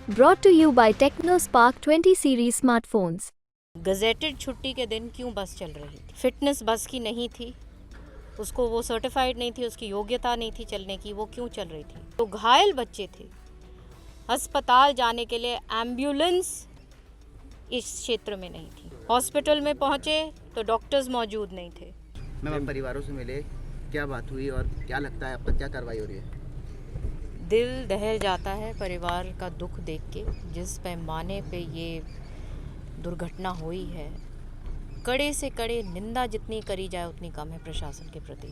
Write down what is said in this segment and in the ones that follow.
Brought to you by TechnoSpark 20 series smartphones. Gazetted छुट्टी के दिन क्यों बस चल रही थी? फिटनेस बस की नहीं थी, उसको वो सर्टिफाइड नहीं थी, उसकी योग्यता नहीं थी चलने की, वो क्यों चल रही थी? तो घायल बच्चे थे, अस्पताल जाने के लिए एम्बुलेंस इस क्षेत्र में नहीं थी। हॉस्पिटल में पहुंचे तो डॉक्टर्स मौजूद नहीं थे। मैम, परिवारों से मिले, क्या बात हुई और क्या लगता है, अब तक क्या कार्रवाई हो रही है? दिल दहल जाता है परिवार का दुख देख के, जिस पैमाने पे ये दुर्घटना हुई है। कड़े से कड़े निंदा जितनी करी जाए उतनी कम है प्रशासन के प्रति।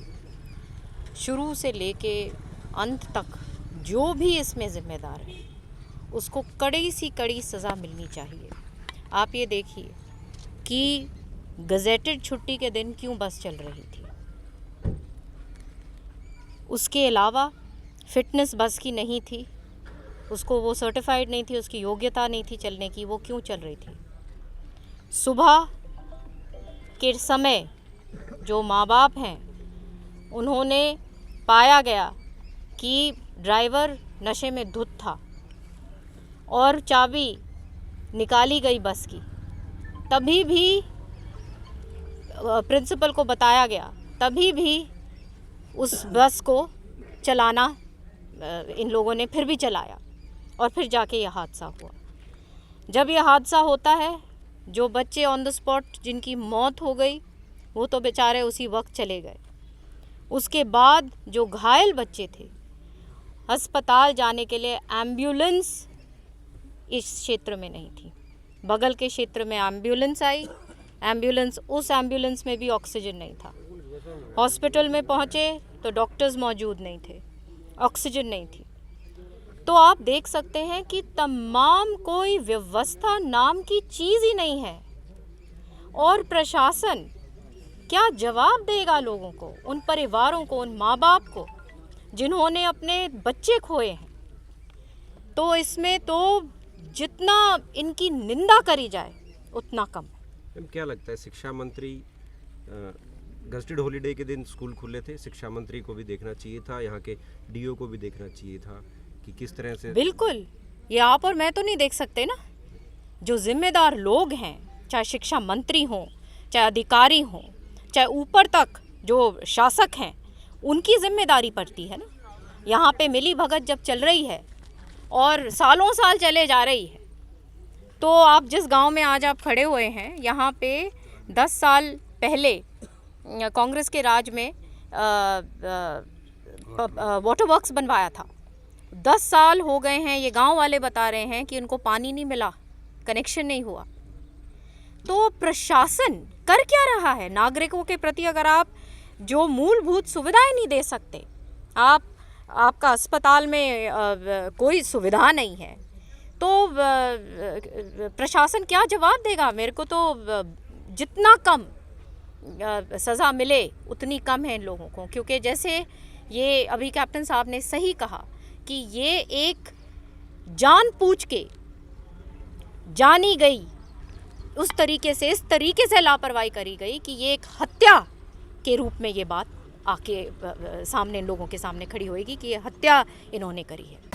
शुरू से लेके अंत तक जो भी इसमें जिम्मेदार है उसको कड़ी सी कड़ी सज़ा मिलनी चाहिए। आप ये देखिए कि गजेटेड छुट्टी के दिन क्यों बस चल रही थी। उसके अलावा फिटनेस बस की नहीं थी, उसको वो सर्टिफाइड नहीं थी, उसकी योग्यता नहीं थी चलने की, वो क्यों चल रही थी। सुबह के समय जो माँ बाप हैं उन्होंने पाया गया कि ड्राइवर नशे में धुत था और चाबी निकाली गई बस की, तभी भी प्रिंसिपल को बताया गया, तभी भी उस बस को चलाना इन लोगों ने फिर भी चलाया और फिर जाके यह हादसा हुआ। जब यह हादसा होता है, जो बच्चे ऑन द स्पॉट जिनकी मौत हो गई वो तो बेचारे उसी वक्त चले गए। उसके बाद जो घायल बच्चे थे, अस्पताल जाने के लिए एम्बुलेंस इस क्षेत्र में नहीं थी। बगल के क्षेत्र में एम्बुलेंस आई, उस एम्बुलेंस में भी ऑक्सीजन नहीं था। हॉस्पिटल में पहुंचे तो डॉक्टर्स मौजूद नहीं थे, ऑक्सीजन नहीं थी। तो आप देख सकते हैं कि तमाम कोई व्यवस्था नाम की चीज़ ही नहीं है। और प्रशासन क्या जवाब देगा लोगों को, उन परिवारों को, उन माँ बाप को जिन्होंने अपने बच्चे खोए हैं। तो इसमें तो जितना इनकी निंदा करी जाए उतना कम। क्या लगता है, शिक्षा मंत्री गजेटेड हॉलीडे के दिन स्कूल खुले थे, शिक्षा मंत्री को भी देखना चाहिए था, यहाँ के डीओ को भी देखना चाहिए था कि किस तरह से। बिल्कुल, ये आप और मैं तो नहीं देख सकते ना। जो जिम्मेदार लोग हैं, चाहे शिक्षा मंत्री हों, चाहे अधिकारी हों, चाहे ऊपर तक जो शासक हैं, उनकी जिम्मेदारी पड़ती है ना। यहाँ पे मिली भगत जब चल रही है और सालों साल चले जा रही है, तो आप जिस गांव में आज आप खड़े हुए हैं, यहाँ पे 10 साल पहले कांग्रेस के राज में वाटर वर्क्स बनवाया था। 10 साल हो गए हैं, ये गांव वाले बता रहे हैं कि उनको पानी नहीं मिला, कनेक्शन नहीं हुआ। तो प्रशासन कर क्या रहा है नागरिकों के प्रति? अगर आप जो मूलभूत सुविधाएं नहीं दे सकते, आपका अस्पताल में कोई सुविधा नहीं है, तो प्रशासन क्या जवाब देगा? मेरे को तो जितना कम सज़ा मिले उतनी कम है इन लोगों को। क्योंकि जैसे ये अभी कैप्टन साहब ने सही कहा कि ये एक जानबूझ के जानी गई, उस तरीके से, इस तरीके से लापरवाही करी गई कि ये एक हत्या के रूप में ये बात आके सामने, इन लोगों के सामने खड़ी होएगी कि ये हत्या इन्होंने करी है।